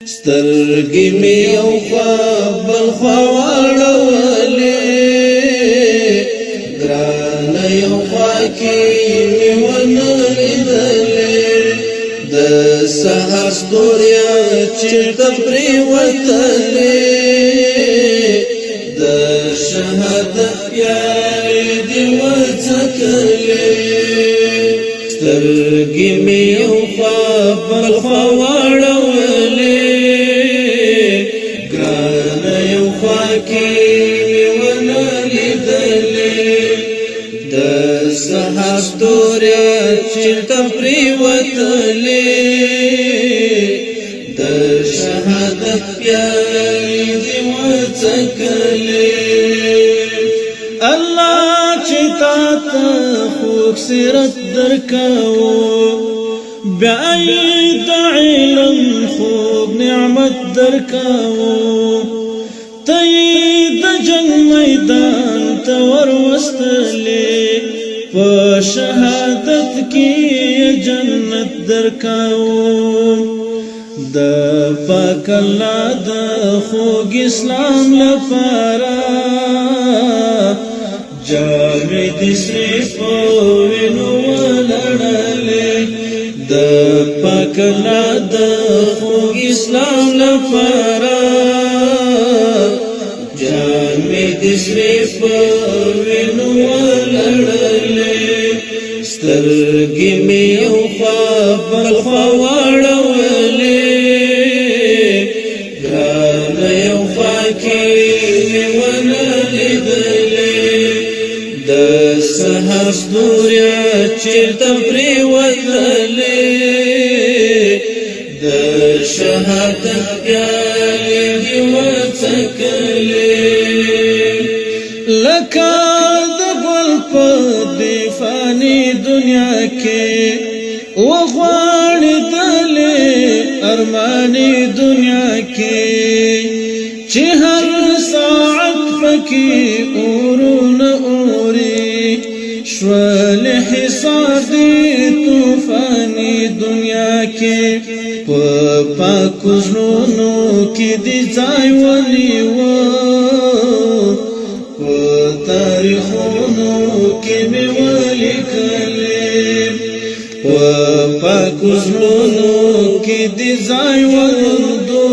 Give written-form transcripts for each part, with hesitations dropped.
سترګې مې یو خوا بل خوا واړولې ګرانه یو خوا کې مې ونه لیدلې د سهار ستوریا چېرته پرېوتلې د شهادت پیالې دې وڅکلې سترګې مې یو خوا بل خوا واړولې سهار ستوریا چېرته پرېوتلې د شهادت پیالې دې وڅکلې الله چې تا ته خوږ سیرت درکاو بیا یې د علم خوږ نعمت درکاو ته یې د جنګ میدان ته وروستلې په شهادت کې جنت درکاو د پاک الله د خوږ اسلام لپاره جامې دې سرې په وینو ولړلې د پاک الله د خوږ اسلام لپاره جامې دې سرې په وینو ولړلې سترګې مې یو خوا بل خوا واړولې ګرانه یو خوا کې مې ونه لیدلې د سهار ستوریا چېرته پرېوتلې د شهادت پیالې دې وڅکلې لکه د ګل په دې فاني دنیا کې وغواړېدلې ارماني دنیا کې چې هر ساعت پکې اورونه اوري شول حصار دې طوفاني دنیا کې په پاکو زړونو کې دې ځای ونیوه تاریخونو کې مې ولیکلې په پاکو زړونو کې دې ځای وموندو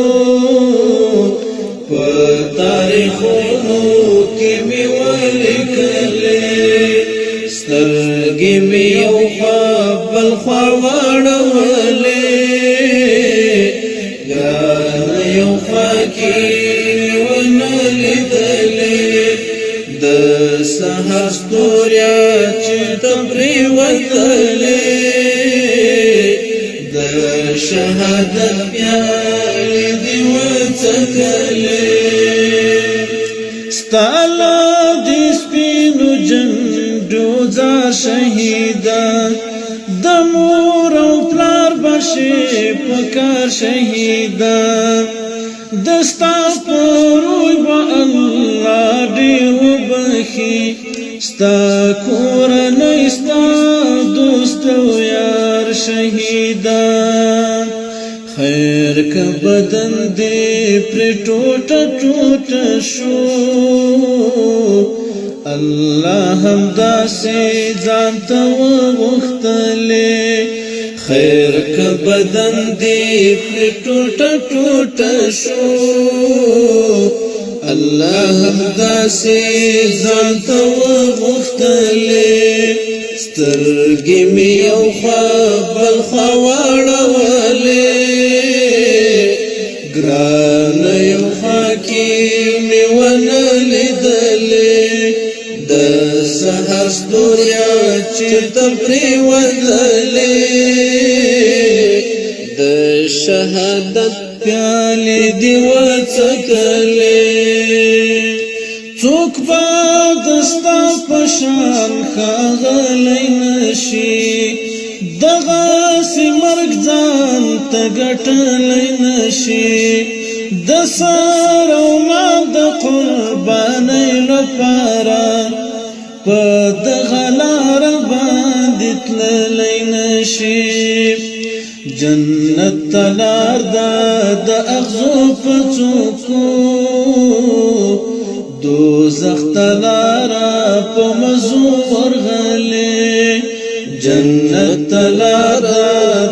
په تاریخونو کې مې ولیکلې سترګې مې یو خوا بل خوا واړولې ګرانه یو خوا کې مې ونه لیدلې د سهار ستوریا چېرته پرېوتلې د شهادت پیالې دې وڅکلې ستا له دې سپینو جنډو ځار شهیدان د مور او پلار بشي په کار شهیدان دستا پروي با الله ډېر وبخي ستا کورنۍ ستا دوست او یار شهیدان خیر که بدن دې پرې ټوټه ټوټه شو الله همداسې ځان ته وغوښتلې خیر که بدن دې پرې ټوټه ټوټه شو الله همداسې ځان ته وغوښتلې سترګې مې یو خوا بل خوا واړولې ګرانه یو خوا کې مې ونه لیدلې د سهار ستوریا چېرته پرېوتلې د شهادت پیالې دې وڅکلې څوک به دستا په شان ښاغلی نشي دغسې مرګ ځان ته ګټلی نشي د سر او مال د قربانۍ لپاره په دغه لاره باندې تللی نشي جنت تلار د اغزو پڅوکو دوزخ تلارا په مزو ورغلې جنت تلارا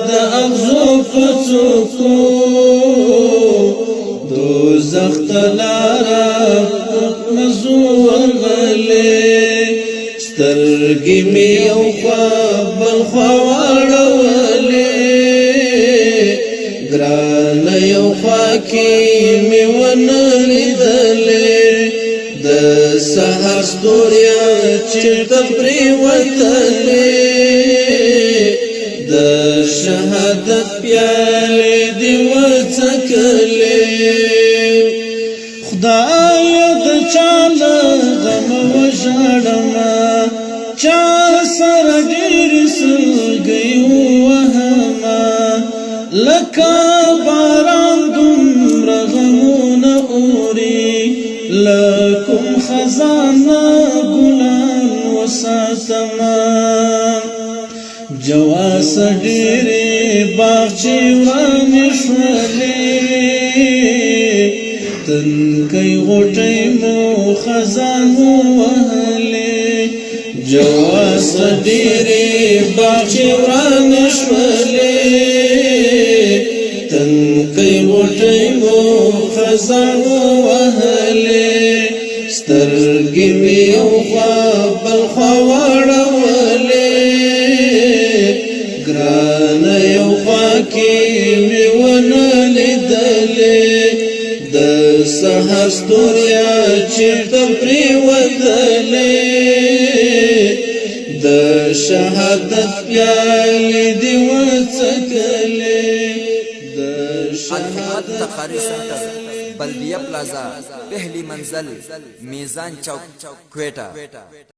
د اغزو پڅوکو دوزخ تلارا په مزو ورغلې سترګې مې یو خوا بل خوا واړولې ګران یو خوا کې مې ونه لیدلې د سحر ستوریا چېرته پرېوتلې د شهادت پیالې دې وڅکلې خدایه د چا له غمه وژاړمه چا سره ډېر سلګۍ ووهمه لکه باران دومره غمونه اوري له کوم خزانه ګلان وساتمه جواس ډېرې باغچې ورانې شولې تنکۍ غوټۍ مو خزانو وهلې جواس ډېرې باغچې ورانې شولې تنکۍ غوټۍ مو خزانو وهلې سترګې مې یو خوا بل خوا واړولې ګرانه یو خوا کې مې ونه لیدلې د سحر ستوریا چېرته پرېوتلې د شهادت پیالې دې وڅکلې الحمد تقاری سنٹر بلدیہ پلازا پہلی منزل میزان چوک کوئٹہ